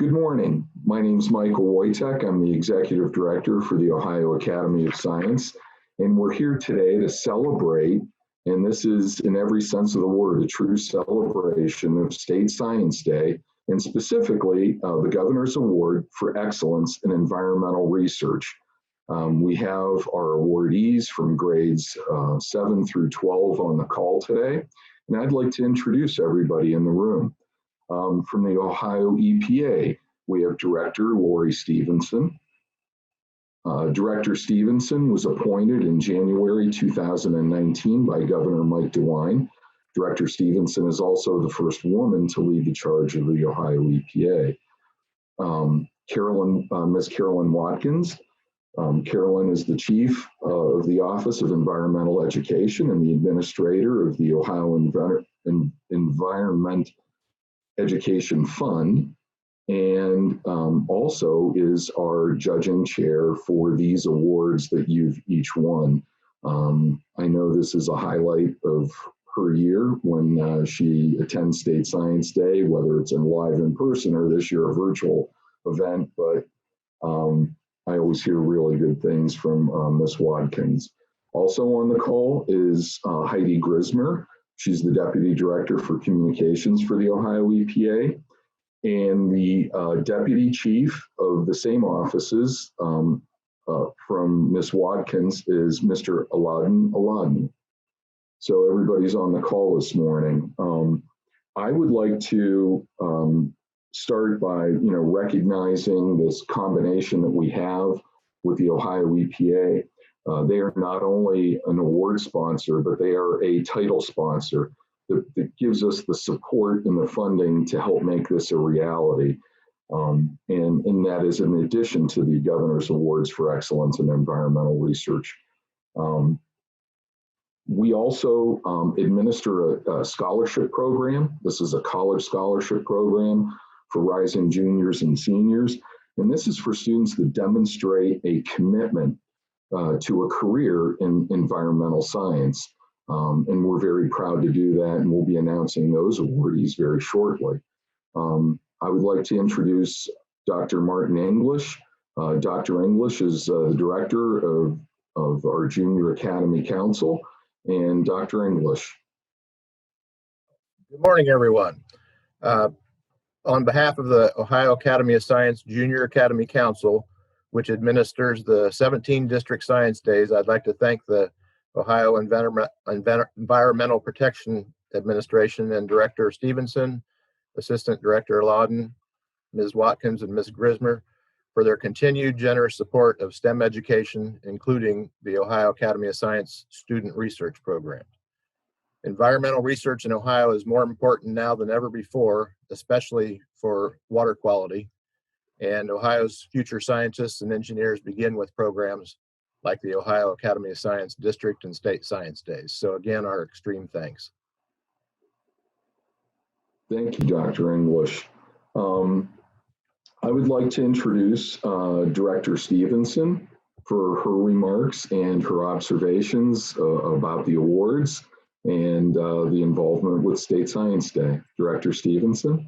Good morning. My name is Michael Woytek. I'm the Executive Director for the Ohio Academy of Science, and we're here today to celebrate, and this is in every sense of the word, a true celebration of State Science Day, and specifically the Governor's Award for Excellence in Environmental Research. We have our awardees from grades 7 through 12 on the call today, and I'd like to introduce everybody in the room. From the Ohio EPA, we have Director Laurie Stevenson. Director Stevenson was appointed in January 2019 by Governor Mike DeWine. Director Stevenson is also the first woman to lead the charge of the Ohio EPA. Ms. Carolyn Watkins. Carolyn is the Chief of the Office of Environmental Education and the Administrator of the Ohio Environment Education Fund, and also is our judging chair for these awards that you've each won. I know this is a highlight of her year when she attends State Science Day, whether it's live in person or this year a virtual event, but I always hear really good things from Ms. Watkins. Also on the call is Heidi Grismer. She's the Deputy Director for Communications for the Ohio EPA. And the Deputy Chief of the same offices from Ms. Watkins is Mr. Alauddin. So everybody's on the call this morning. I would like to start by recognizing this combination that we have with the Ohio EPA. They are not only an award sponsor, but they are a title sponsor that gives us the support and the funding to help make this a reality. And that is in addition to the Governor's Awards for Excellence in Environmental Research. We also administer a scholarship program. This is a college scholarship program for rising juniors and seniors. And this is for students that demonstrate a commitment to a career in environmental science. And we're very proud to do that, and we'll be announcing those awardees very shortly. I would like to introduce Dr. Martin English. Dr. English is the director of our Junior Academy Council. And Dr. English. Good morning, everyone. On behalf of the Ohio Academy of Science Junior Academy Council, which administers the 17 district science days, I'd like to thank the Ohio Environmental Protection Administration and Director Stevenson, Assistant Director Alauddin, Ms. Watkins, and Ms. Grismer for their continued generous support of STEM education, including the Ohio Academy of Science Student Research Program. Environmental research in Ohio is more important now than ever before, especially for water quality. And Ohio's future scientists and engineers begin with programs like the Ohio Academy of Science District and State Science Days. So again, our extreme thanks. Thank you, Dr. English. I would like to introduce Director Stevenson for her remarks and her observations about the awards and the involvement with State Science Day. Director Stevenson.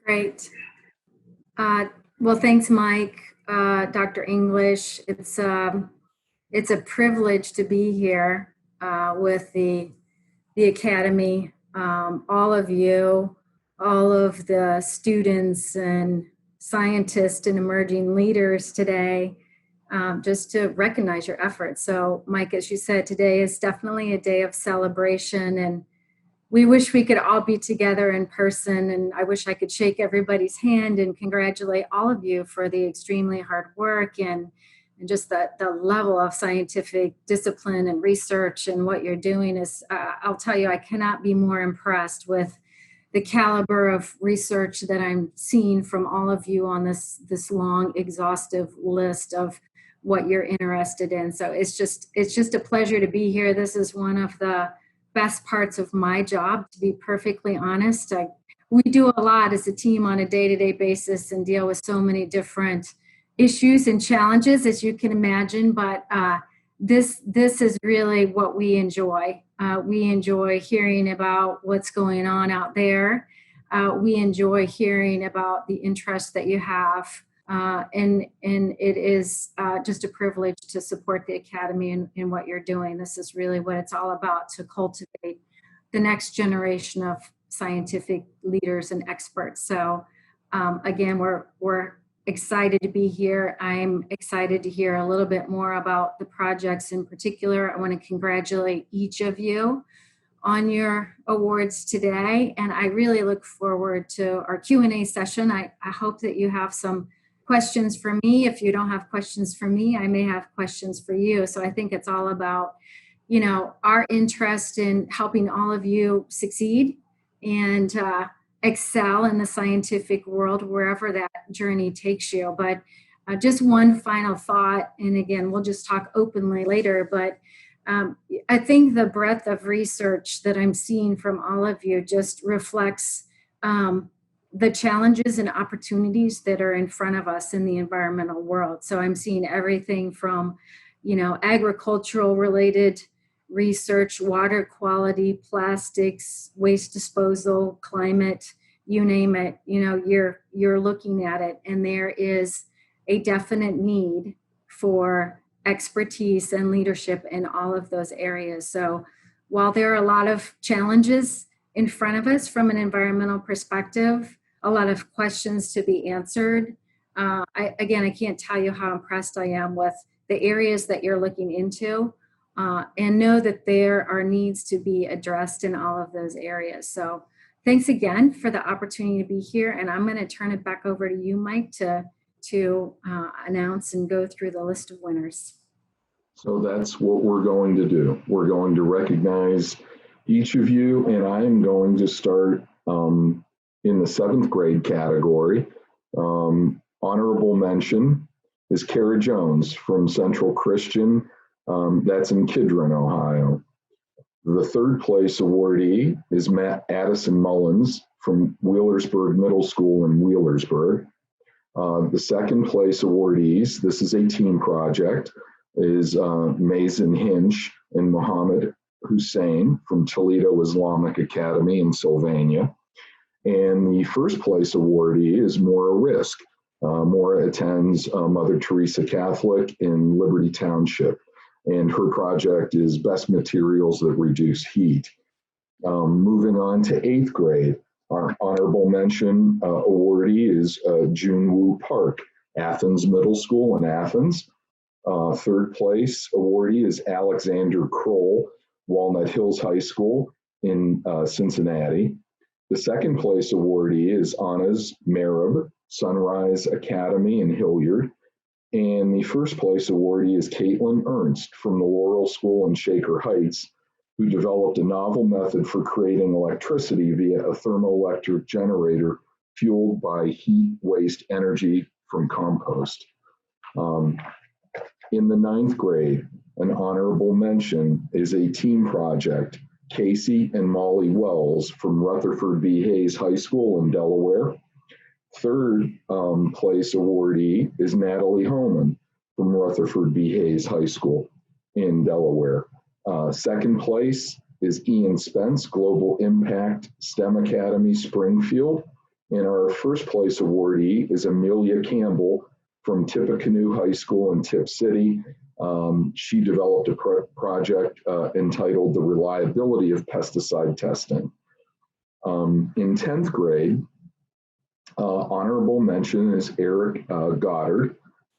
Great. Well, thanks, Mike. Dr. English, it's a privilege to be here with the Academy, all of you, all of the students and scientists and emerging leaders today, just to recognize your efforts. So, Mike, as you said, today is definitely a day of celebration, and we wish we could all be together in person, and I wish I could shake everybody's hand and congratulate all of you for the extremely hard work and just the level of scientific discipline and research and what you're doing is, I'll tell you, I cannot be more impressed with the caliber of research that I'm seeing from all of you on this long, exhaustive list of what you're interested in. So it's just a pleasure to be here. This is one of the best parts of my job, to be perfectly honest. We do a lot as a team on a day-to-day basis and deal with so many different issues and challenges, as you can imagine, but this is really what we enjoy. We enjoy hearing about what's going on out there. we enjoy hearing about the interest that you have. And it is just a privilege to support the Academy in what you're doing. This is really what it's all about, to cultivate the next generation of scientific leaders and experts. So again, we're excited to be here. I'm excited to hear a little bit more about the projects in particular. I want to congratulate each of you on your awards today, and I really look forward to our Q&A session. I hope that you have some questions for me. If you don't have questions for me, I may have questions for you. So I think it's all about, you know, our interest in helping all of you succeed and excel in the scientific world, wherever that journey takes you. But just one final thought, and again, we'll just talk openly later, but I think the breadth of research that I'm seeing from all of you just reflects the challenges and opportunities that are in front of us in the environmental world. So I'm seeing everything from, you know, agricultural related research, water quality, plastics, waste disposal, climate, you name it, you know, you're looking at it, and there is a definite need for expertise and leadership in all of those areas. So while there are a lot of challenges in front of us from an environmental perspective, a lot of questions to be answered, I can't tell you how impressed I am with the areas that you're looking into, and know that there are needs to be addressed in all of those areas. So thanks again for the opportunity to be here, and I'm going to turn it back over to you, Mike, to announce and go through the list of winners. So that's what we're going to do. We're going to recognize each of you, and I'm going to start in the 7th grade category. Honorable mention is Kara Jones from Central Christian. That's in Kidron, Ohio. The 3rd place awardee is Addison Mullins from Wheelersburg Middle School in Wheelersburg. The 2nd place awardees, this is a team project, is Mazen Hinch and Mohammed Hussein from Toledo Islamic Academy in Sylvania. And the 1st place awardee is Maura Risk. Maura attends Mother Teresa Catholic in Liberty Township, and her project is Best Materials That Reduce Heat. Moving on to 8th grade, our honorable mention awardee is Junwoo Park, Athens Middle School in Athens. 3rd place awardee is Alexander Kroll, Walnut Hills High School in Cincinnati. The 2nd place awardee is Anas Merib, Sunrise Academy in Hilliard. And the 1st place awardee is Caitlin Ernst from the Laurel School in Shaker Heights, who developed a novel method for creating electricity via a thermoelectric generator fueled by heat waste energy from compost. In the 9th grade, an honorable mention is a team project, Casey and Molly Wells from Rutherford B. Hayes High School in Delaware. 3rd place awardee is Natalie Homan from Rutherford B. Hayes High School in Delaware. 2nd place is Ian Spence, Global Impact STEM Academy, Springfield. And our 1st place awardee is Amelia Campbell from Tippecanoe High School in Tip City. She developed a project entitled The Reliability of Pesticide Testing. In 10th grade, honorable mention is Eric Goddard.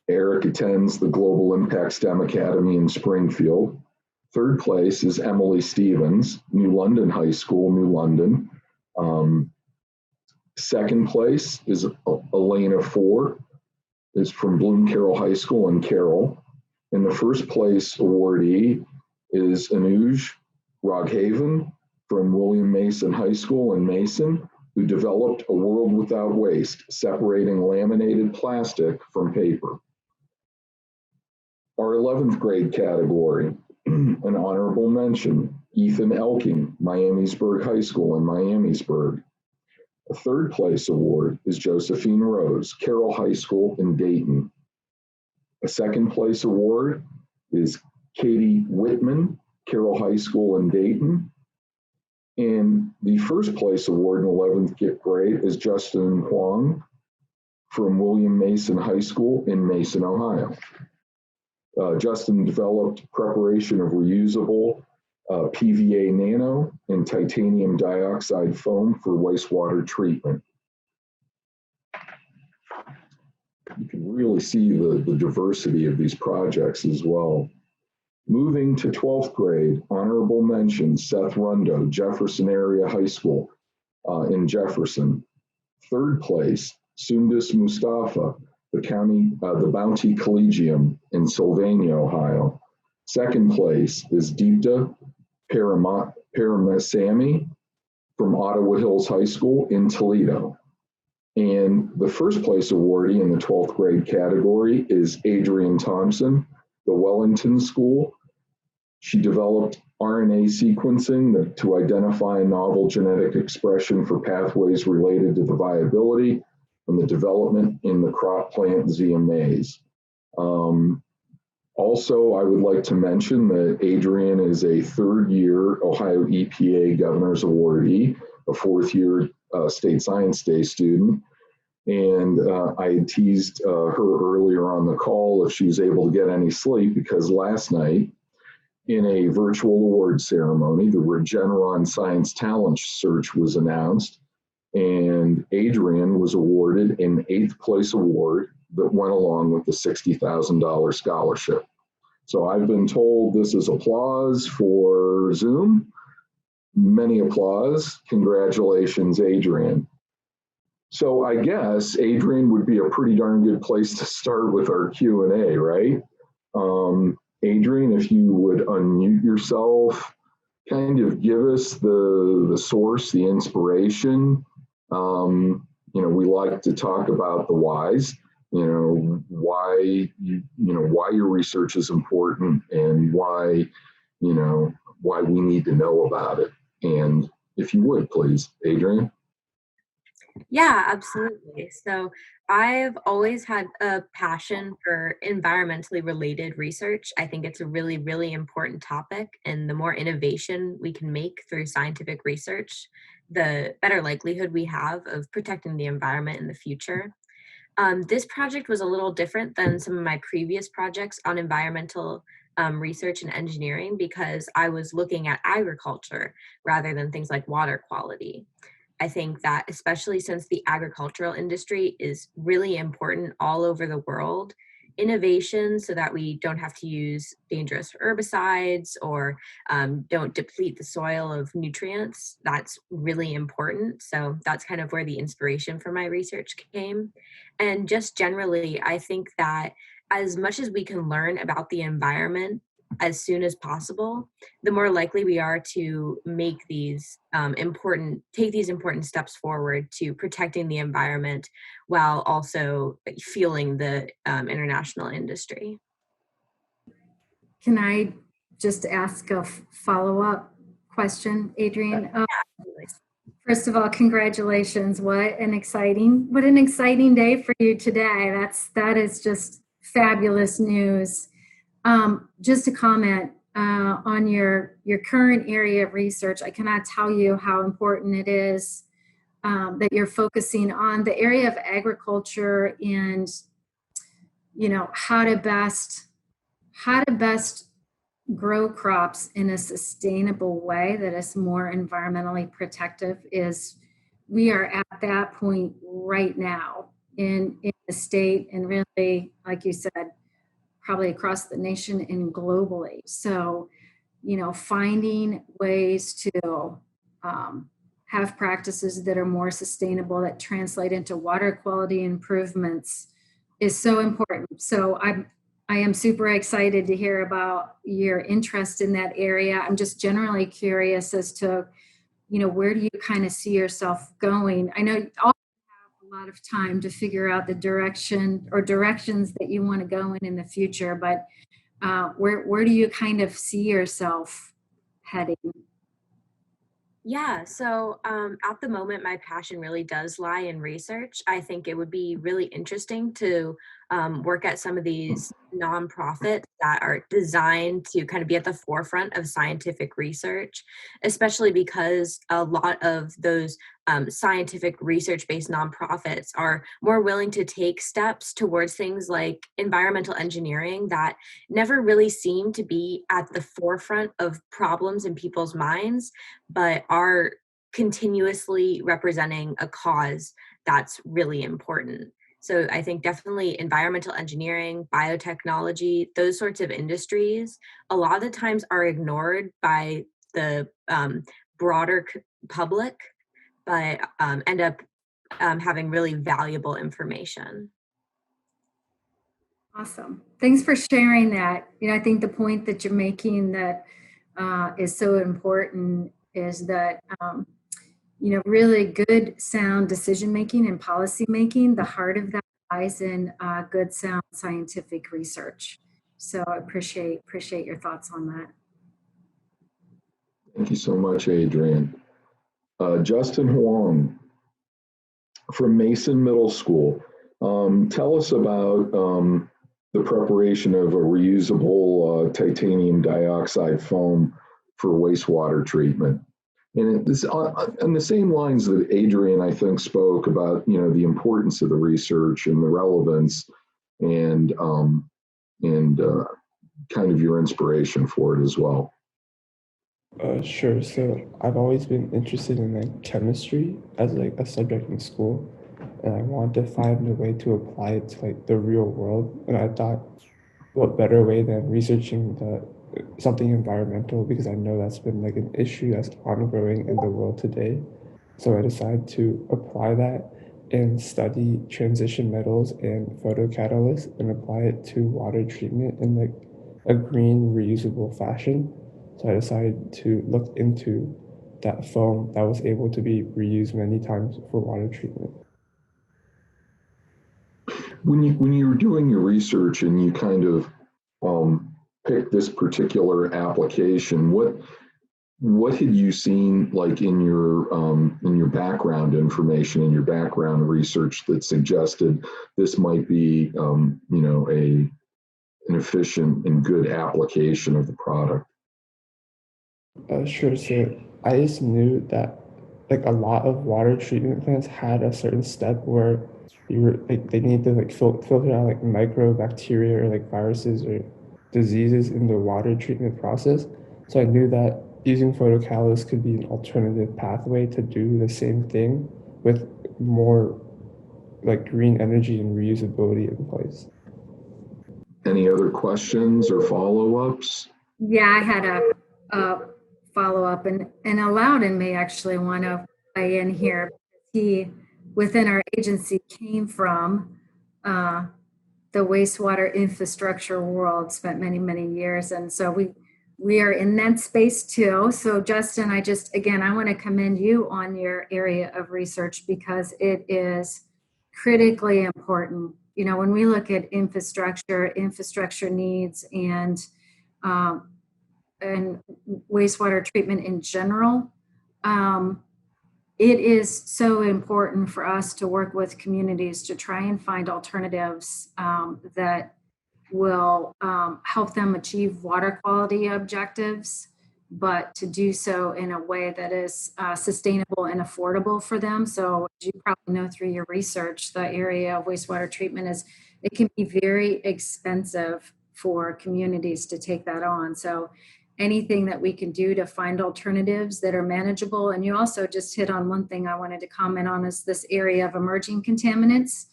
Eric attends the Global Impact STEM Academy in Springfield. 3rd place is Emily Stevens, New London High School, New London. 2nd place is Elena Ford, is from Bloom Carroll High School in Carroll. And the 1st place awardee is Anuj Raghavan from William Mason High School in Mason, who developed a world without waste, separating laminated plastic from paper. Our 11th grade category, an honorable mention, Ethan Elking, Miamisburg High School in Miamisburg. A 3rd place award is Josephine Rose, Carroll High School in Dayton. A 2nd place award is Katie Whitman, Carroll High School in Dayton. And the first place award in 11th grade is Justin Huang from William Mason High School in Mason, Ohio. Justin developed preparation of reusable PVA nano and titanium dioxide foam for wastewater treatment. You can really see the diversity of these projects as well. Moving to 12th grade, honorable mention, Seth Rundo, Jefferson Area High School in Jefferson. Third place, Sundus Mustafa, the Bounty Collegium in Sylvania, Ohio. Second place is Deepta Paramasamy from Ottawa Hills High School in Toledo. And the first place awardee in the 12th grade category is Adrienne Thompson, the Wellington School. She developed RNA sequencing to identify novel genetic expression for pathways related to the viability and the development in the crop plant Zea mays. Also, I would like to mention that Adrienne is a third-year Ohio EPA Governor's Awardee, a fourth-year State Science Day student. And I had teased her earlier on the call if she was able to get any sleep, because last night in a virtual award ceremony, the Regeneron Science Talent Search was announced, and Adrienne was awarded an 8th place award that went along with the $60,000 scholarship. So I've been told this is applause for Zoom. Many applause. Congratulations, Adrienne. So I guess Adrienne would be a pretty darn good place to start with our Q&A, right? Adrienne, if you would unmute yourself, kind of give us the source, the inspiration. We like to talk about the whys, why your research is important and why we need to know about it. And if you would, please, Adrienne. Yeah, absolutely. So I've always had a passion for environmentally related research. I think it's a really, really important topic. And the more innovation we can make through scientific research, the better likelihood we have of protecting the environment in the future. This project was a little different than some of my previous projects on environmental research and engineering because I was looking at agriculture rather than things like water quality. I think that especially since the agricultural industry is really important all over the world, innovation so that we don't have to use dangerous herbicides or don't deplete the soil of nutrients, that's really important. So that's kind of where the inspiration for my research came. And just generally, I think that as much as we can learn about the environment as soon as possible, the more likely we are to make these take these important steps forward to protecting the environment while also fueling the international industry. Can I just ask a follow-up question, Adrienne? First of all, congratulations. What an exciting day for you today. That is just fabulous news. Just a comment on your current area of research. I cannot tell you how important it is that you're focusing on the area of agriculture and how to best grow crops in a sustainable way that is more environmentally protective. We are at that point right now in the state, and really, like you said, probably across the nation and globally. So, finding ways to have practices that are more sustainable, that translate into water quality improvements is so important. So I am super excited to hear about your interest in that area. I'm just generally curious as to, where do you kind of see yourself going? I know you all have a lot of time to figure out the direction or directions that you want to go in the future, but where do you kind of see yourself heading? Yeah, so at the moment, my passion really does lie in research. I think it would be really interesting to work at some of these nonprofits that are designed to kind of be at the forefront of scientific research, especially because a lot of those scientific research-based nonprofits are more willing to take steps towards things like environmental engineering that never really seem to be at the forefront of problems in people's minds, but are continuously representing a cause that's really important. So I think definitely environmental engineering, biotechnology, those sorts of industries, a lot of the times are ignored by the broader public, but end up having really valuable information. Awesome. Thanks for sharing that. I think the point that you're making that is so important is that, really good, sound decision making and policy making, the heart of that lies in good, sound scientific research. So I appreciate your thoughts on that. Thank you so much, Adrian. Justin Huang from Mason Middle School. Tell us about the preparation of a reusable titanium dioxide foam for wastewater treatment. And this on the same lines that Adrian, I think, spoke about, the importance of the research and the relevance and kind of your inspiration for it as well. Sure. So I've always been interested in chemistry as a subject in school, and I wanted to find a way to apply it to the real world. And I thought, what better way than researching something environmental, because I know that's been an issue that's ongoing in the world today. So I decided to apply that and study transition metals and photocatalysts and apply it to water treatment in a green reusable fashion. So I decided to look into that foam that was able to be reused many times for water treatment. When you were doing your research and you kind of picked this particular application, what had you seen in your background information, in your background research that suggested this might be an efficient and good application of the product? Sure. So I just knew that a lot of water treatment plants had a certain step where they need to filter out microbacteria or viruses or diseases in the water treatment process. So I knew that using photocatalysts could be an alternative pathway to do the same thing with more green energy and reusability in place. Any other questions or follow-ups? Yeah, I had a follow-up, and Alauddin may actually want to weigh in here. He, within our agency, came from the wastewater infrastructure world, spent many, many years. And so we are in that space too. So Justin, I want to commend you on your area of research because it is critically important. When we look at infrastructure needs and wastewater treatment in general, it is so important for us to work with communities to try and find alternatives that will help them achieve water quality objectives, but to do so in a way that is sustainable and affordable for them. So as you probably know through your research, the area of wastewater treatment it can be very expensive for communities to take that on. So anything that we can do to find alternatives that are manageable. And you also just hit on one thing I wanted to comment on is this area of emerging contaminants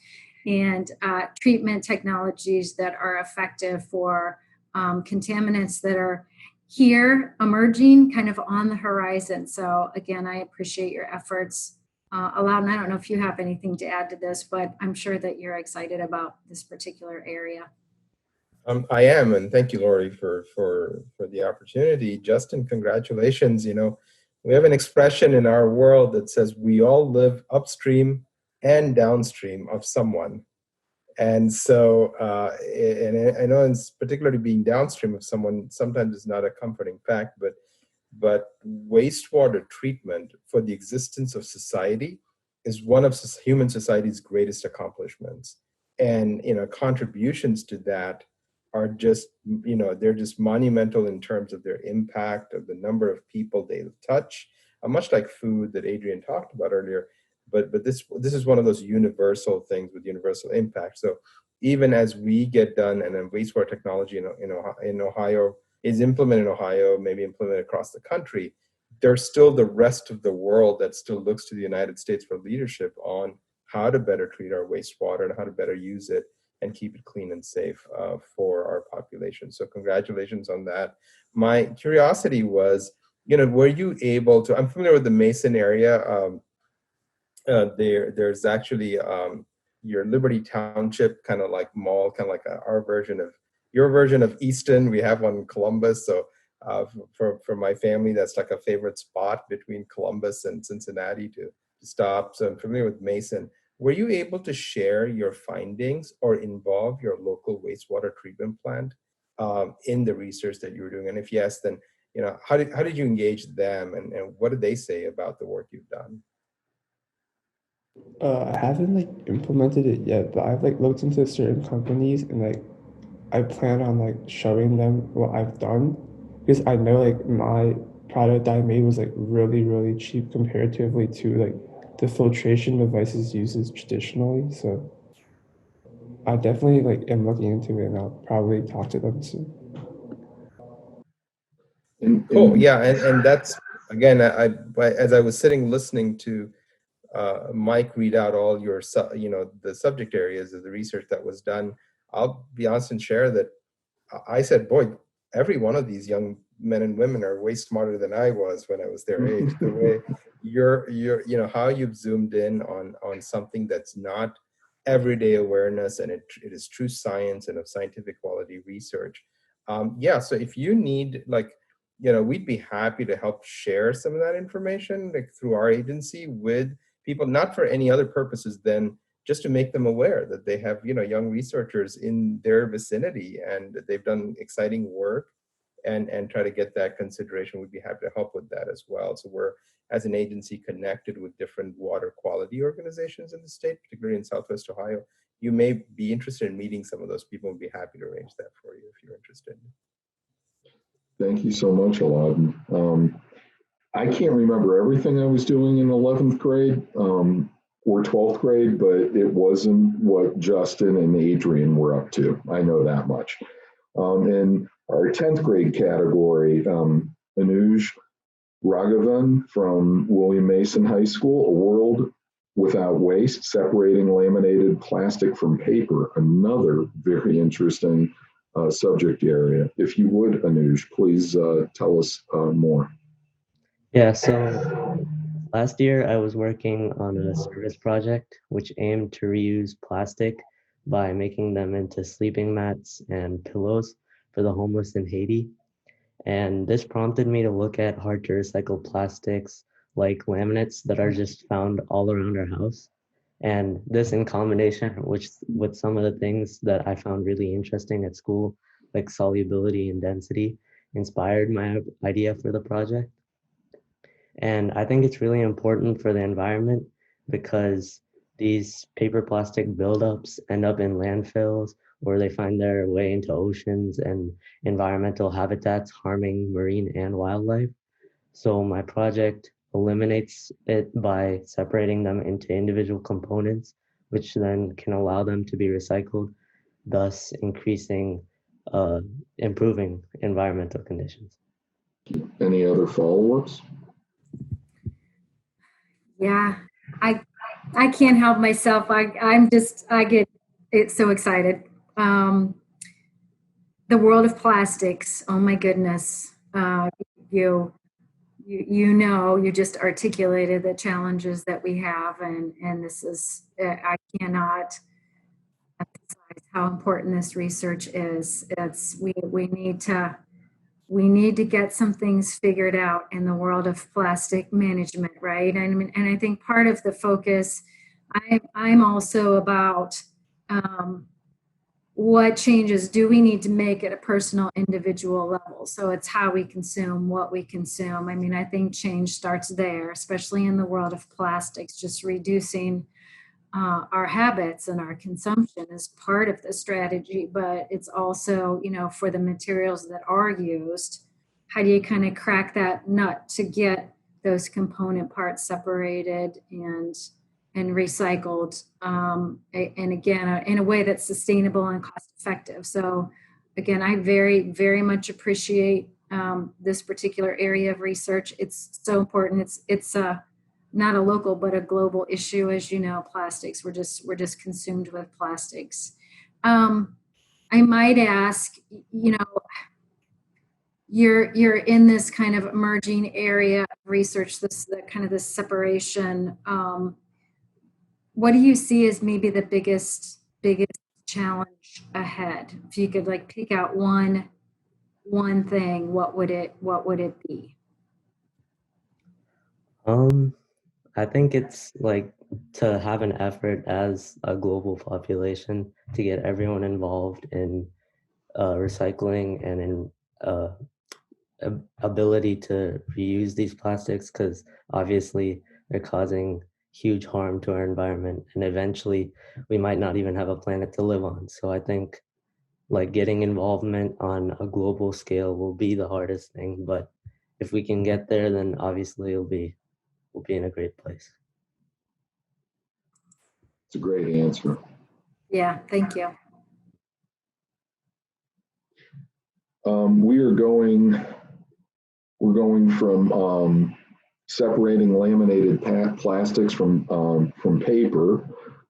and treatment technologies that are effective for contaminants that are here emerging kind of on the horizon. So again, I appreciate your efforts. Alauddin, I don't know if you have anything to add to this, but I'm sure that you're excited about this particular area. I am, and thank you, Laurie, for the opportunity. Justin, congratulations. We have an expression in our world that says we all live upstream and downstream of someone. And so, and I know it's particularly being downstream of someone sometimes is not a comforting fact, but wastewater treatment for the existence of society is one of human society's greatest accomplishments. And, contributions to that are just, they're just monumental in terms of their impact, of the number of people they touch, much like food that Adrian talked about earlier. But this is one of those universal things with universal impact. So even as we get done, and then wastewater technology in Ohio is implemented in Ohio, maybe implemented across the country, there's still the rest of the world that still looks to the United States for leadership on how to better treat our wastewater and how to better use it and keep it clean and safe for our population. So congratulations on that. My curiosity was, were you able to, I'm familiar with the Mason area. There's actually your Liberty Township kind of like mall, kind of like our version of, your version of Easton. We have one in Columbus. So for my family, that's like a favorite spot between Columbus and Cincinnati to stop. So I'm familiar with Mason. Were you able to share your findings or involve your local wastewater treatment plant in the research that you were doing? And if yes, then how did you engage them, and what did they say about the work you've done? I haven't like implemented it yet, but I've like looked into certain companies and like I plan on like showing them what I've done, because I know like my product I made was like really cheap comparatively to like the filtration devices used traditionally. So I definitely like am looking into it, and I'll probably talk to them soon. Cool. Yeah, and that's, again, I as I was sitting listening to Mike read out all your the subject areas of the research that was done, I'll be honest and share that I said, boy, every one of these young men and women are way smarter than I was when I was their age. The way you're how you've zoomed in on something that's not everyday awareness, and it is true science and of scientific quality research. So if you need, like, we'd be happy to help share some of that information, like through our agency, with people, not for any other purposes than just to make them aware that they have, young researchers in their vicinity and they've done exciting work, and try to get that consideration. We'd be happy to help with that as well. So we're, as an agency, connected with different water quality organizations in the state, particularly in Southwest Ohio. You may be interested in meeting some of those people, and be happy to arrange that for you if you're interested. Thank you so much, Alauddin. I can't remember everything I was doing in 11th grade or 12th grade, but it wasn't what Justin and Adrian were up to. I know that much. In our 10th grade category, Anuj Raghavan from William Mason High School, A World Without Waste, Separating Laminated Plastic from Paper, another very interesting subject area. If you would, Anuj, please tell us more. Yeah, so last year I was working on a service project which aimed to reuse plastic by making them into sleeping mats and pillows for the homeless in Haiti. And this prompted me to look at hard to recycle plastics like laminates that are just found all around our house. And this, in combination with some of the things that I found really interesting at school, like solubility and density, inspired my idea for the project. And I think it's really important for the environment because these paper plastic buildups end up in landfills, or they find their way into oceans and environmental habitats, harming marine and wildlife. So my project eliminates it by separating them into individual components, which then can allow them to be recycled, thus improving environmental conditions. Any other follow-ups? Yeah, I can't help myself. I get so excited. The world of plastics. Oh my goodness. You just articulated the challenges that we have, and this is, I cannot emphasize how important this research is. We need to get some things figured out in the world of plastic management, right? And I think part of the focus, I'm also about what changes do we need to make at a personal individual level. So it's how we consume, what we consume. I mean, I think change starts there, especially in the world of plastics, just reducing our habits and our consumption is part of the strategy, but it's also, for the materials that are used, how do you kind of crack that nut to get those component parts separated and recycled, and again, in a way that's sustainable and cost effective. So again, I very, very much appreciate this particular area of research. It's so important. It's not a local but a global issue, as you know. Plastics, we're just consumed with plastics. I might ask, you're in this kind of emerging area of research, this separation. What do you see as maybe the biggest challenge ahead? If you could pick out one thing, what would it be? I think it's to have an effort as a global population to get everyone involved in recycling and in ability to reuse these plastics, because obviously they're causing huge harm to our environment, and eventually we might not even have a planet to live on. So I think getting involvement on a global scale will be the hardest thing, but if we can get there, then obviously we'll be in a great place. It's a great answer. Yeah, thank you. We're going from separating laminated plastics from paper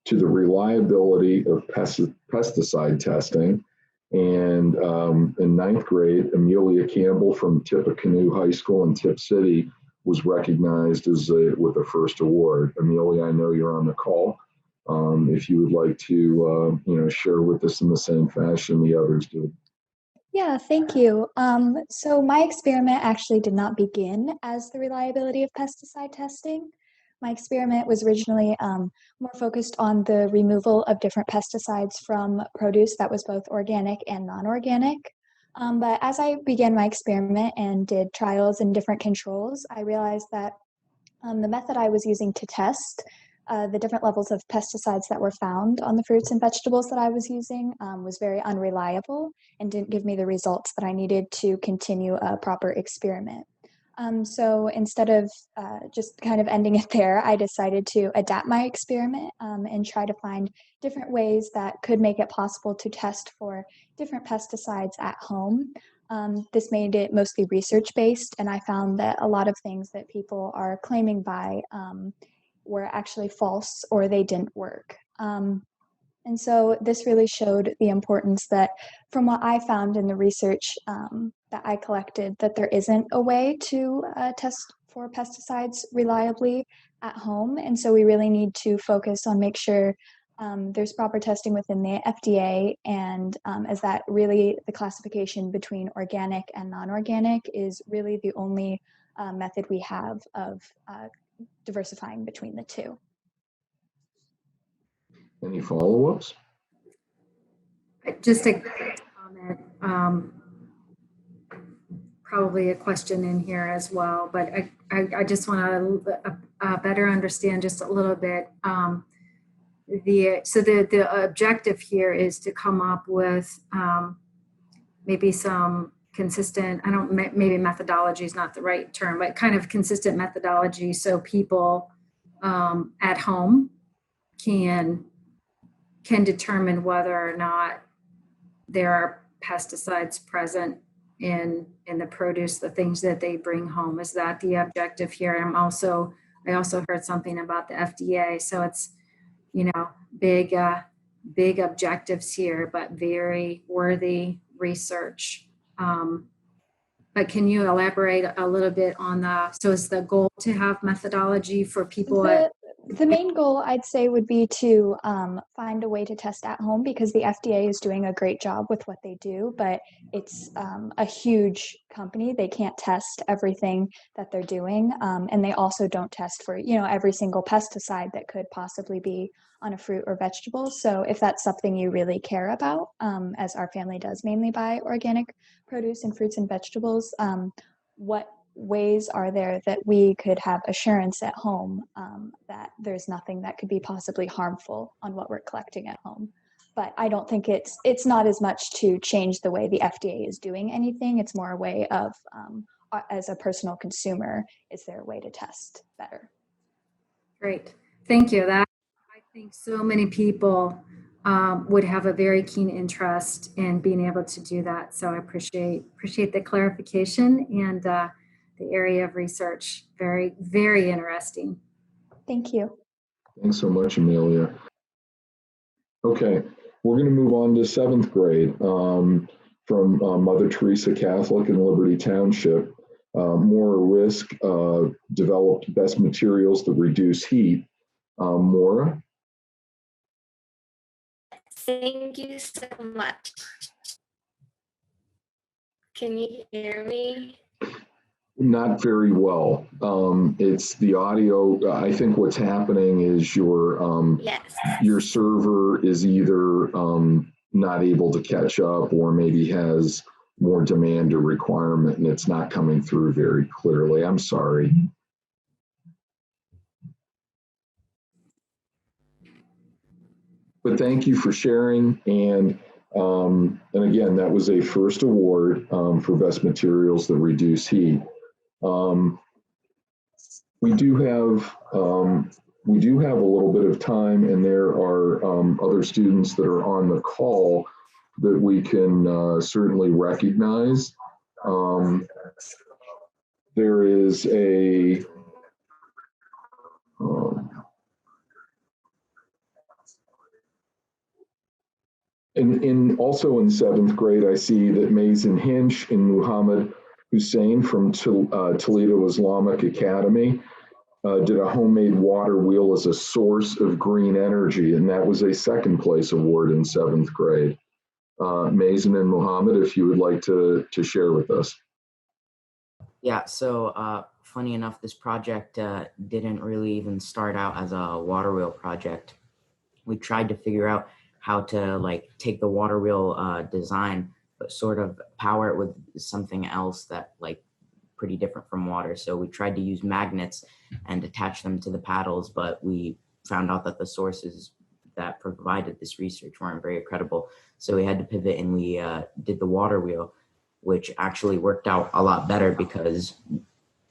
to the reliability of pesticide testing. And in 9th grade, Amelia Campbell from Tippecanoe High School in Tip City was recognized with the first award. Amelia, I know you're on the call. If you would like to, share with us in the same fashion the others did. Yeah, thank you. So my experiment actually did not begin as the reliability of pesticide testing. My experiment was originally more focused on the removal of different pesticides from produce that was both organic and non-organic. But as I began my experiment and did trials and different controls, I realized that the method I was using to test the different levels of pesticides that were found on the fruits and vegetables that I was using was very unreliable and didn't give me the results that I needed to continue a proper experiment. So instead of just kind of ending it there, I decided to adapt my experiment and try to find different ways that could make it possible to test for different pesticides at home. This made it mostly research-based, and I found that a lot of things that people are claiming by were actually false or they didn't work. And so this really showed the importance that, from what I found in the research that I collected, that there isn't a way to test for pesticides reliably at home. And so we really need to focus on make sure there's proper testing within the FDA, and as that really the classification between organic and non-organic is really the only method we have of diversifying between the two. Any follow-ups? Just a comment, probably a question in here as well, but I just want to better understand just a little bit. The objective here is to come up with maybe some consistent, maybe methodology is not the right term, but kind of consistent methodology so people at home can determine whether or not there are pesticides present in the produce, the things that they bring home. Is that the objective here? And I also heard something about the FDA. So it's, big objectives here, but very worthy research. But can you elaborate a little bit on so is the goal to have methodology for people? The main goal, I'd say, would be to find a way to test at home, because the FDA is doing a great job with what they do, but it's a huge company. They can't test everything that they're doing, and they also don't test for, every single pesticide that could possibly be on a fruit or vegetable. So if that's something you really care about, as our family does mainly buy organic produce and fruits and vegetables, what ways are there that we could have assurance at home that there's nothing that could be possibly harmful on what we're collecting at home? But I don't think it's not as much to change the way the FDA is doing anything. It's more a way of, as a personal consumer, is there a way to test better? Great. Thank you. That, I think so many people would have a very keen interest in being able to do that. So I appreciate the clarification and the area of research. Very, very interesting. Thank you. Thanks so much, Amelia. Okay, we're going to move on to 7th grade from Mother Teresa Catholic in Liberty Township. Maura Risk developed best materials that reduce heat. Maura? Thank you so much. Can you hear me? Not very well. It's the audio. I think what's happening is Yes. your server is either not able to catch up or maybe has more demand or requirement and it's not coming through very clearly. I'm sorry. But thank you for sharing. And again, that was a first award for best materials that reduce heat. We do have a little bit of time, and there are other students that are on the call that we can certainly recognize. There is a also in 7th grade, I see that Mazen Hinch and Muhammad Hussein from Toledo Islamic Academy did a homemade water wheel as a source of green energy, and that was a 2nd place award in 7th grade. Mazen and Muhammad, if you would like to share with us. Yeah, so funny enough, this project didn't really even start out as a water wheel project. We tried to figure out how to like take the water wheel design, but sort of power it with something else that like pretty different from water. So we tried to use magnets and attach them to the paddles, but we found out that the sources that provided this research weren't very credible. So we had to pivot and we did the water wheel, which actually worked out a lot better because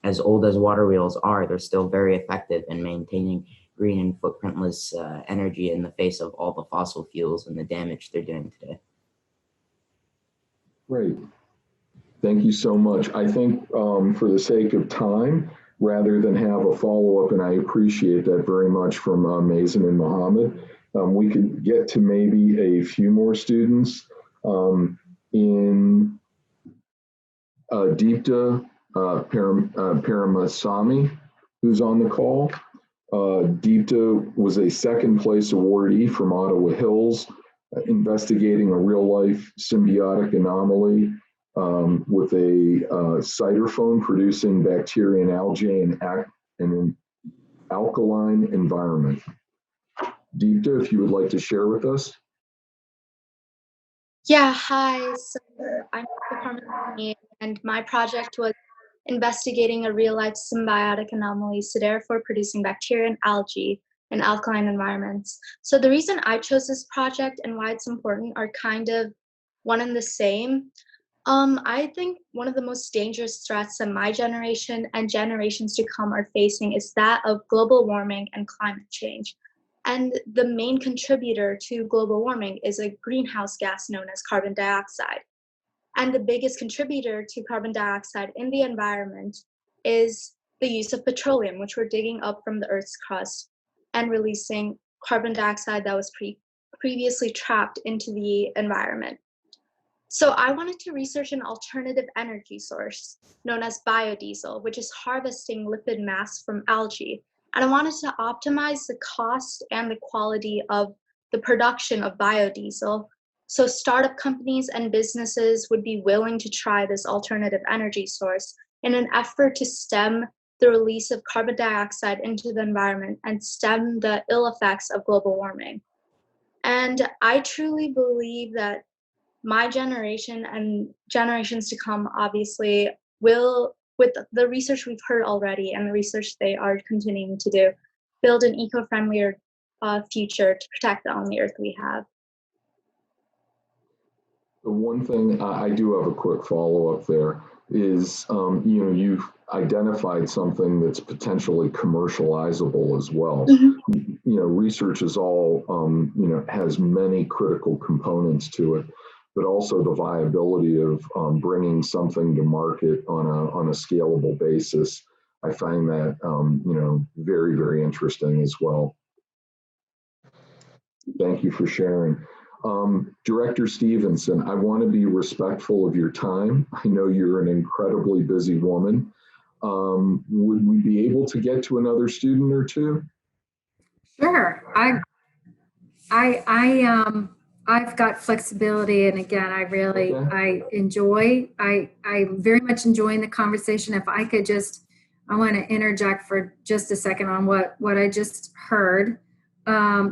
as old as water wheels are, they're still very effective in maintaining green and footprintless energy in the face of all the fossil fuels and the damage they're doing today. Great. Thank you so much. I think for the sake of time, rather than have a follow-up, and I appreciate that very much from Mazen and Muhammad, we could get to maybe a few more students in Deepta Paramasamy, who's on the call. Deepta was a 2nd place awardee from Ottawa Hills, investigating a real-life symbiotic anomaly with a cytophone producing bacteria and algae in an alkaline environment. Deepta, if you would like to share with us. Yeah, hi. So I'm Parmani, and my project was investigating a real-life symbiotic anomaly, siderophore producing bacteria and algae in alkaline environments. So the reason I chose this project and why it's important are kind of one and the same. I think one of the most dangerous threats that my generation and generations to come are facing is that of global warming and climate change. And the main contributor to global warming is a greenhouse gas known as carbon dioxide. And the biggest contributor to carbon dioxide in the environment is the use of petroleum, which we're digging up from the Earth's crust and releasing carbon dioxide that was previously trapped into the environment. So I wanted to research an alternative energy source known as biodiesel, which is harvesting lipid mass from algae. And I wanted to optimize the cost and the quality of the production of biodiesel, so startup companies and businesses would be willing to try this alternative energy source in an effort to stem the release of carbon dioxide into the environment and stem the ill effects of global warming. And I truly believe that my generation and generations to come obviously will with the research we've heard already and the research they are continuing to do, build an eco-friendlier future to protect the only Earth we have. The one thing I do have a quick follow-up there is, you've identified something that's potentially commercializable as well. Research is all, has many critical components to it, but also the viability of bringing something to market on a scalable basis. I find that, very, very interesting as well. Thank you for sharing. Director Stevenson, I want to be respectful of your time. I know you're an incredibly busy woman. Would we be able to get to another student or two? Sure. I've got flexibility, and again, I very much enjoying the conversation. If I could I want to interject for just a second on what I just heard. Again,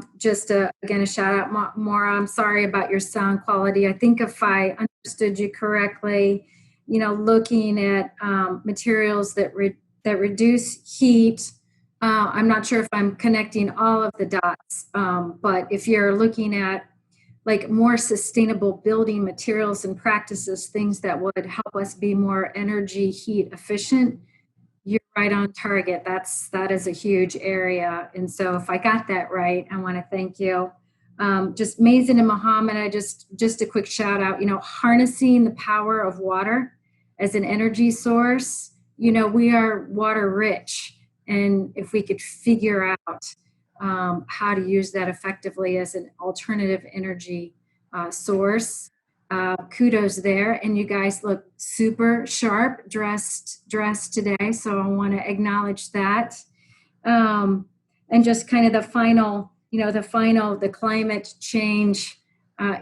a shout out, Maura. I'm sorry about your sound quality. I think if I understood you correctly, looking at materials that reduce heat. I'm not sure if I'm connecting all of the dots, but if you're looking at like more sustainable building materials and practices, things that would help us be more energy heat efficient, you're right on target. That is a huge area. And so if I got that right, I want to thank you. Just Mazen and Mohammed, just a quick shout out, harnessing the power of water as an energy source. We are water rich. And if we could figure out how to use that effectively as an alternative energy source, kudos there. And you guys look super sharp dressed today, so I want to acknowledge that. And just kind of the final, the climate change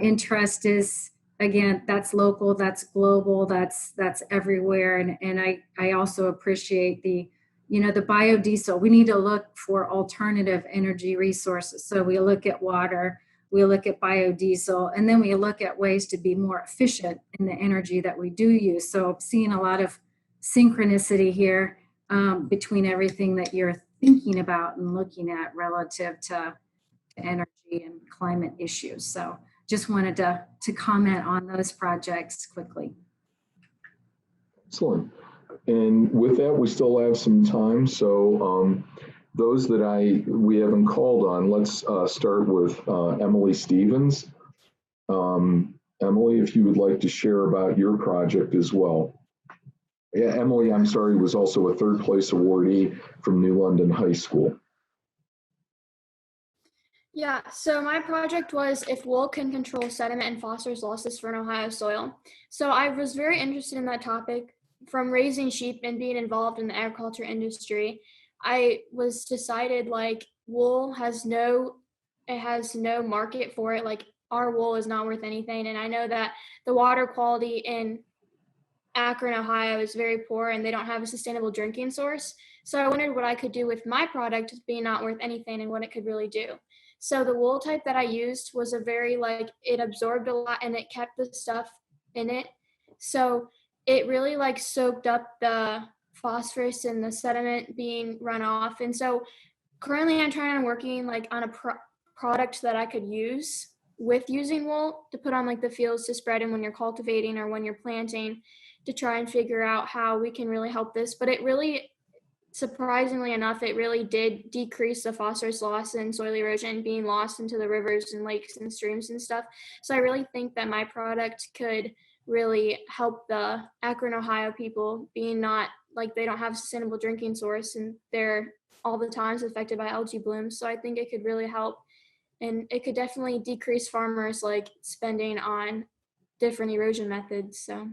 interest is, again, that's local, that's global, that's everywhere. And I also appreciate the biodiesel. We need to look for alternative energy resources. So we look at water, we look at biodiesel, and then we look at ways to be more efficient in the energy that we do use. So seeing a lot of synchronicity here between everything that you're thinking about and looking at relative to energy and climate issues. So just wanted to comment on those projects quickly. Excellent. And with that, we still have some time. So those that we haven't called on, let's start with Emily Stevens. Emily, if you would like to share about your project as well. Yeah, Emily, I'm sorry, was also a third place awardee from New London High School. Yeah, so my project was if wool can control sediment and phosphorus losses for an Ohio soil. So I was very interested in that topic. From raising sheep and being involved in the agriculture industry, I was decided like wool has no market for it. Like our wool is not worth anything. And I know that the water quality in Akron, Ohio is very poor and they don't have a sustainable drinking source. So I wondered what I could do with my product being not worth anything and what it could really do. So the wool type that I used was a very it absorbed a lot and it kept the stuff in it. So it really soaked up the phosphorus and the sediment being run off. And so currently I'm trying on working on a product that I could use with using wool to put on the fields to spread in when you're cultivating or when you're planting, to try and figure out how we can really help this. But it really, surprisingly enough, it really did decrease the phosphorus loss and soil erosion being lost into the rivers and lakes and streams and stuff. So I really think that my product could really help the Akron, Ohio people, being not they don't have a sustainable drinking source and they're all the times affected by algae blooms. So I think it could really help, and it could definitely decrease farmers spending on different erosion methods. So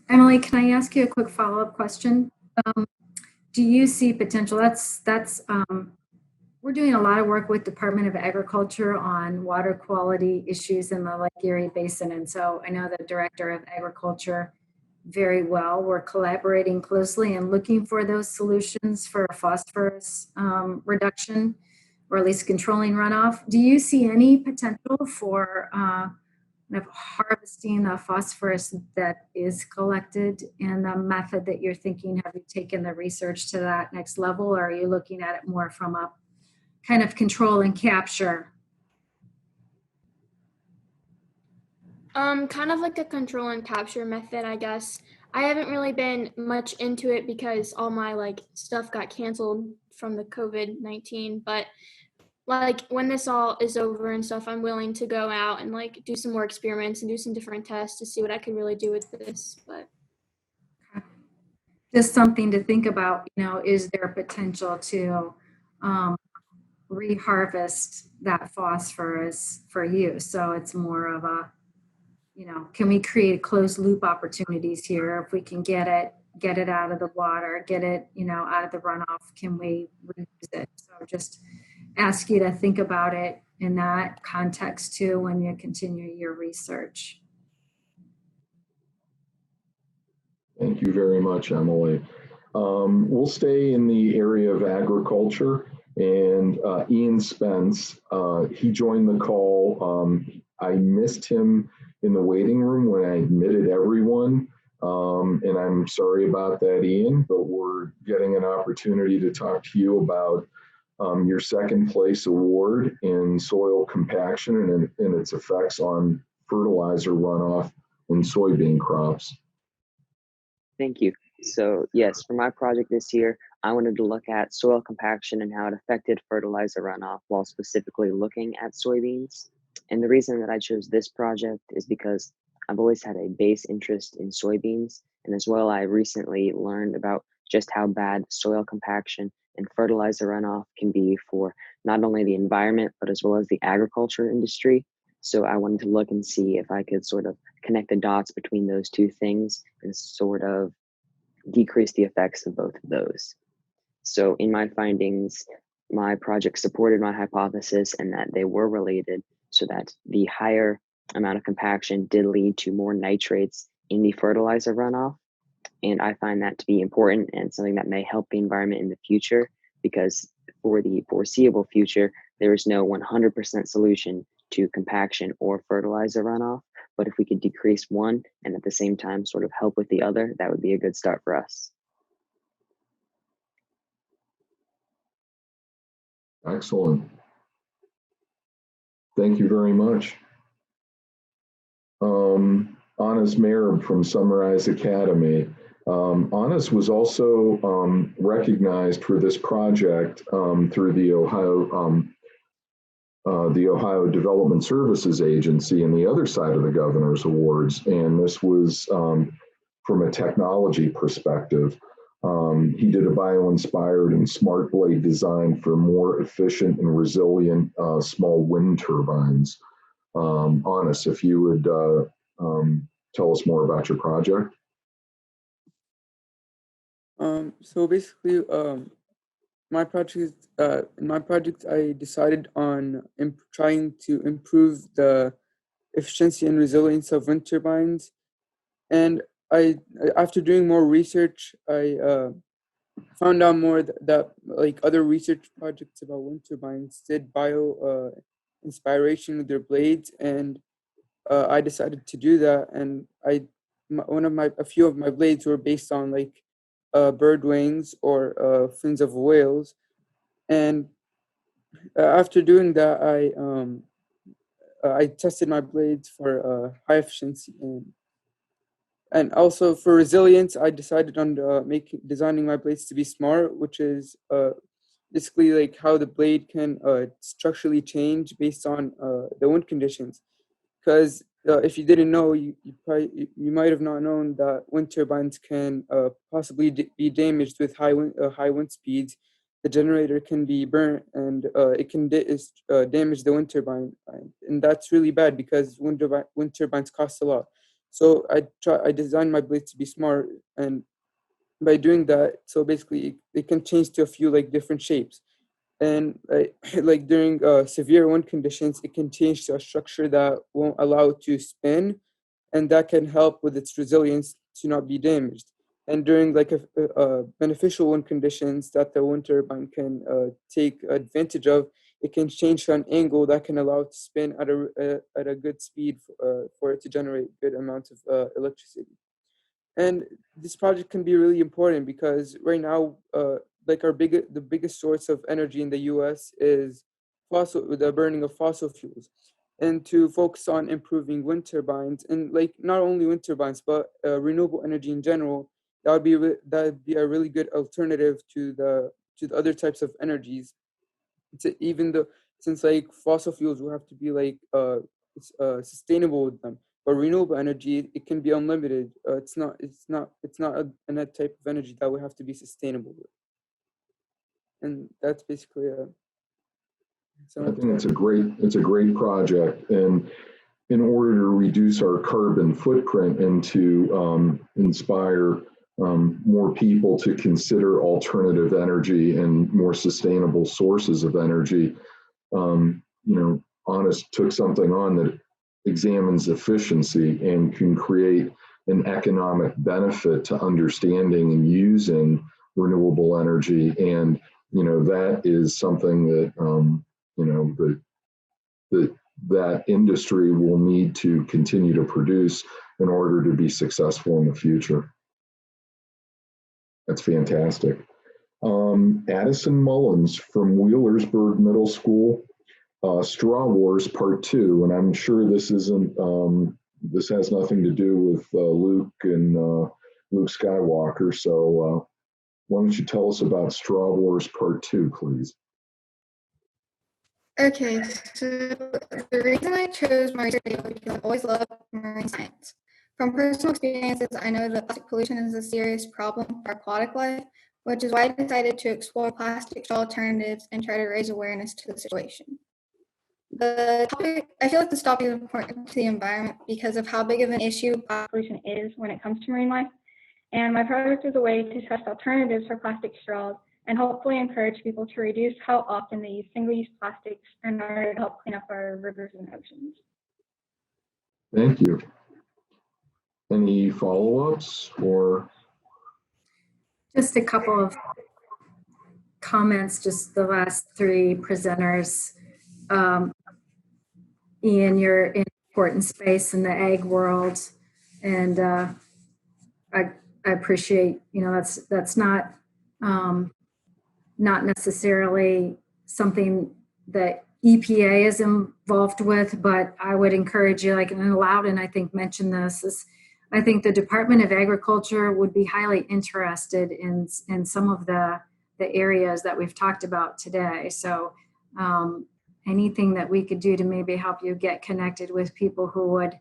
Emily, can I ask you a quick follow-up question? Do you see potential? We're doing a lot of work with Department of Agriculture on water quality issues in the Lake Erie Basin. And so I know the Director of Agriculture very well. We're collaborating closely and looking for those solutions for phosphorus reduction, or at least controlling runoff. Do you see any potential for kind of harvesting the phosphorus that is collected and the method that you're thinking? Have you taken the research to that next level, or are you looking at it more from a kind of control and capture? Kind of like a control and capture method, I guess. I haven't really been much into it because all my like stuff got canceled from the COVID-19, but like when this all is over and stuff, I'm willing to go out and like do some more experiments and do some different tests to see what I could really do with this. But just something to think about, is there potential to reharvest that phosphorus for use? So it's more of a, can we create closed loop opportunities here? If we can get it out of the water, get it, out of the runoff, can we reuse it? So just ask you to think about it in that context too when you continue your research. Thank you very much, Emily. We'll stay in the area of agriculture, and Ian Spence, he joined the call. I missed him in the waiting room when I admitted everyone, and I'm sorry about that, Ian, but we're getting an opportunity to talk to you about your second place award in soil compaction and its effects on fertilizer runoff in soybean crops. Thank you. So yes, for my project this year, I wanted to look at soil compaction and how it affected fertilizer runoff while specifically looking at soybeans. And the reason that I chose this project is because I've always had a base interest in soybeans. And as well, I recently learned about just how bad soil compaction and fertilizer runoff can be for not only the environment, but as well as the agriculture industry. So I wanted to look and see if I could sort of connect the dots between those two things and sort of decrease the effects of both of those. So in my findings, my project supported my hypothesis and that they were related, so that the higher amount of compaction did lead to more nitrates in the fertilizer runoff. And I find that to be important and something that may help the environment in the future, because for the foreseeable future, there is no 100% solution to compaction or fertilizer runoff. But if we could decrease one and at the same time sort of help with the other, that would be a good start for us. Excellent. Thank you very much. Anas Merab from Sunrise Academy. Anas was also recognized for this project through the Ohio Development Services Agency and the other side of the Governor's Awards. And this was from a technology perspective. He did a bio-inspired and smart blade design for more efficient and resilient small wind turbines. Anas, if you would tell us more about your project. So basically, my project, in my project, I decided on trying to improve the efficiency and resilience of wind turbines. And after doing more research, I found out more that like other research projects about wind turbines did bio inspiration with their blades, and I decided to do that. And a few of my blades were based on like bird wings or fins of whales. And after doing that, I tested my blades for high efficiency and also for resilience. I decided on designing my blades to be smart, which is basically like how the blade can structurally change based on the wind conditions. Because if you didn't know, you might have not known that wind turbines can possibly be damaged with high wind speeds. The generator can be burnt, and it can damage the wind turbine, and that's really bad because wind turbines cost a lot. So I designed my blades to be smart, and by doing that, so basically it can change to a few like different shapes. And like during severe wind conditions, it can change to a structure that won't allow it to spin, and that can help with its resilience to not be damaged. And during like a beneficial wind conditions that the wind turbine can take advantage of, it can change to an angle that can allow it to spin at a good speed for it to generate good amounts of electricity. And this project can be really important because right now, like the biggest source of energy in the U.S. is the burning of fossil fuels. And to focus on improving wind turbines, and like not only wind turbines but renewable energy in general, that would be a really good alternative to the other types of energies. Even though, since like fossil fuels will have to be like sustainable with them, but renewable energy, it can be unlimited. It's not a net type of energy that would have to be sustainable with. And that's basically I think it's a great project, and in order to reduce our carbon footprint and to inspire more people to consider alternative energy and more sustainable sources of energy, Honest took something on that examines efficiency and can create an economic benefit to understanding and using renewable energy. And, that is something that, that industry will need to continue to produce in order to be successful in the future. That's fantastic. Addison Mullins from Wheelersburg Middle School, Straw Wars Part 2, and I'm sure this isn't, this has nothing to do with Luke and Luke Skywalker, so why don't you tell us about Straw Wars Part 2, please? Okay, so the reason I chose marine is because I've always loved marine science. From personal experiences, I know that plastic pollution is a serious problem for aquatic life, which is why I decided to explore plastic straw alternatives and try to raise awareness to the situation. I feel like this topic is important to the environment because of how big of an issue plastic pollution is when it comes to marine life. And my project is a way to test alternatives for plastic straws and hopefully encourage people to reduce how often they use single-use plastics in order to help clean up our rivers and oceans. Thank you. Any follow-ups or? Just a couple of comments, just the last three presenters. Ian, you're in important space in the ag world, and I appreciate, that's not necessarily something that EPA is involved with, but I would encourage you, like, and Alauddin, I think, mentioned this, is I think the Department of Agriculture would be highly interested in some of the areas that we've talked about today. So anything that we could do to maybe help you get connected with people who would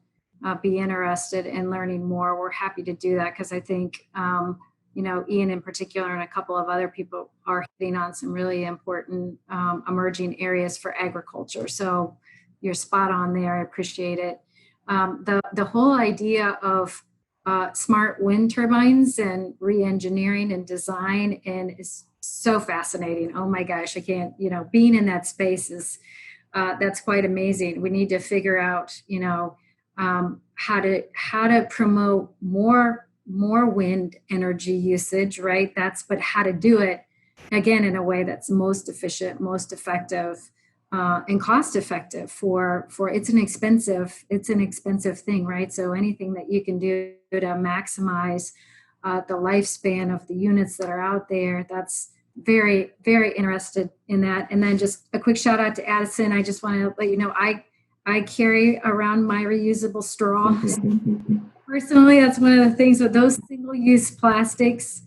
be interested in learning more, we're happy to do that, because I think Ian in particular and a couple of other people are hitting on some really important emerging areas for agriculture. So you're spot on there. I appreciate it. The whole idea of smart wind turbines and re-engineering and design is so fascinating. Oh my gosh, I can't, being in that space is, that's quite amazing. We need to figure out, how to promote more wind energy usage, right? But how to do it, again, in a way that's most efficient, most effective, and cost effective for it's an expensive thing, right? So anything that you can do to maximize the lifespan of the units that are out there, that's very, very interested in that. And then just a quick shout out to Addison. I just want to let you know, I carry around my reusable straws. Personally, that's one of the things with those single-use plastics.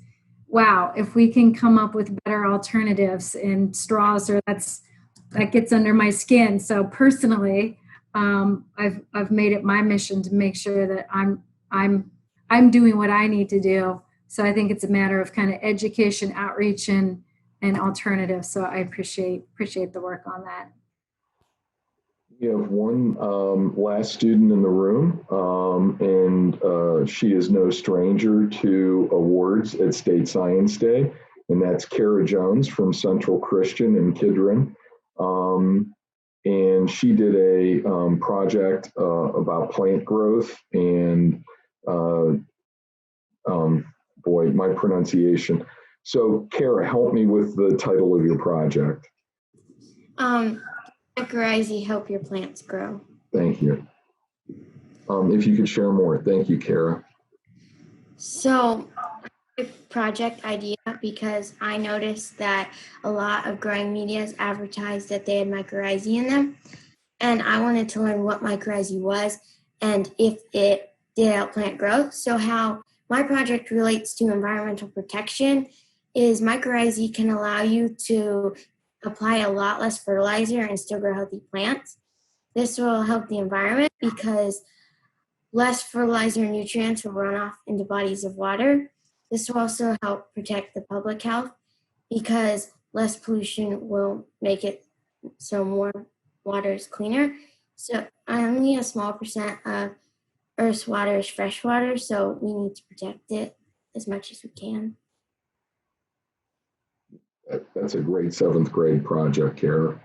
Wow, if we can come up with better alternatives in straws, or that gets under my skin. So personally, I've made it my mission to make sure that I'm doing what I need to do. So I think it's a matter of kind of education, outreach, and alternatives. So I appreciate the work on that. We have one last student in the room, and she is no stranger to awards at State Science Day, and that's Kara Jones from Central Christian in Kidron. And she did a project about plant growth, and boy, my pronunciation. So Kara, help me with the title of your project. Mycorrhizae help your plants grow. Thank you. If you could share more. Thank you, Kara. So, a project idea because I noticed that a lot of growing medias advertised that they had mycorrhizae in them. And I wanted to learn what mycorrhizae was and if it did help plant growth. So how my project relates to environmental protection is mycorrhizae can allow you to apply a lot less fertilizer and still grow healthy plants. This will help the environment because less fertilizer and nutrients will run off into bodies of water. This will also help protect the public health because less pollution will make it so more water is cleaner. So only a small percent of Earth's water is fresh water, so we need to protect it as much as we can. That's a great 7th grade project, Kara.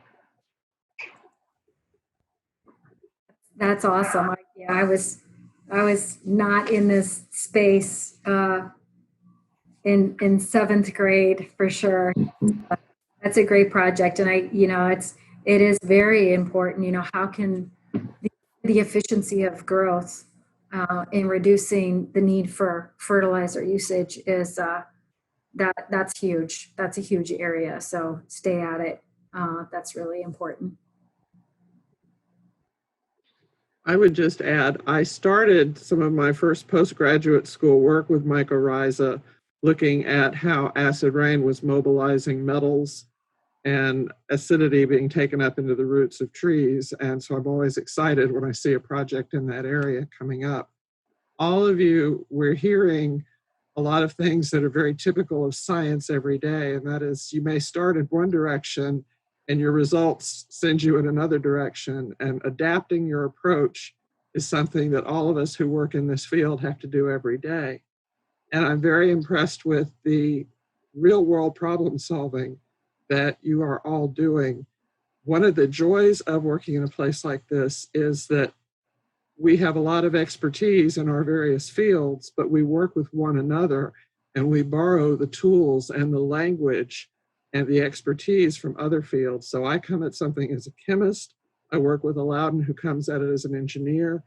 That's awesome. Yeah, I was not in this space in 7th grade for sure. That's a great project, and it is very important. How can the efficiency of growth in reducing the need for fertilizer usage is that's huge. That's a huge area. So stay at it. That's really important. I would just add, I started some of my first postgraduate school work with mycorrhiza, looking at how acid rain was mobilizing metals and acidity being taken up into the roots of trees. And so I'm always excited when I see a project in that area coming up. All of you, we're hearing a lot of things that are very typical of science every day, and that is you may start in one direction and your results send you in another direction, and adapting your approach is something that all of us who work in this field have to do every day. And I'm very impressed with the real world problem solving that you are all doing. One of the joys of working in a place like this is that we have a lot of expertise in our various fields, but we work with one another and we borrow the tools and the language and the expertise from other fields. So I come at something as a chemist. I work with Alauddin, who comes at it as an engineer.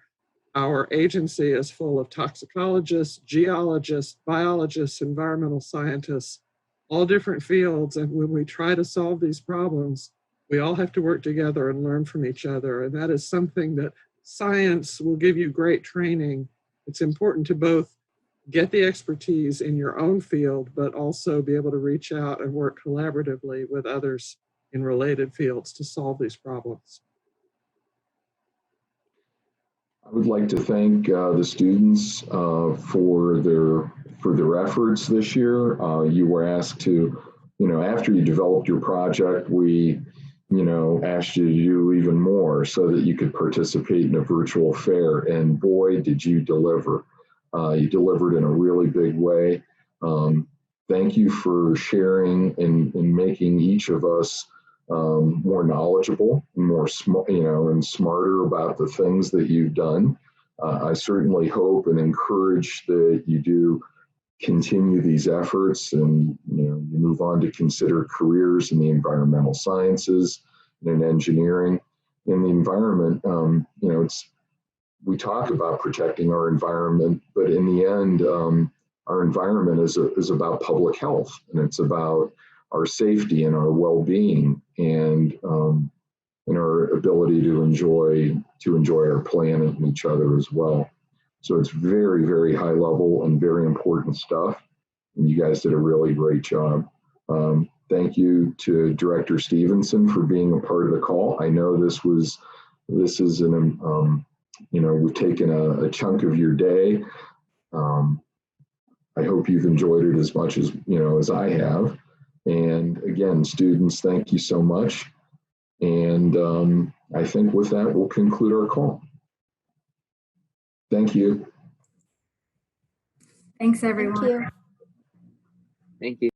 Our agency is full of toxicologists, geologists, biologists, environmental scientists, all different fields. And when we try to solve these problems, we all have to work together and learn from each other. And that is something that science will give you great training. It's important to both get the expertise in your own field, but also be able to reach out and work collaboratively with others in related fields to solve these problems. I would like to thank the students for their efforts this year. You were asked to, after you developed your project, we, asked you to do even more so that you could participate in a virtual fair. And boy, did you deliver. You delivered in a really big way. Thank you for sharing and making each of us more knowledgeable, more and smarter about the things that you've done. I certainly hope and encourage that you do continue these efforts and you move on to consider careers in the environmental sciences and in engineering. In the environment, we talk about protecting our environment, but in the end, our environment is about public health, and it's about our safety and our well-being and our ability to enjoy our planet and each other as well. So it's very, very high level and very important stuff. And you guys did a really great job. Thank you to Director Stevenson for being a part of the call. I know this is an we've taken a chunk of your day. I hope you've enjoyed it as much as I have. And again, students, thank you so much. And I think with that, we'll conclude our call. Thank you. Thanks, everyone. Thank you. Thank you.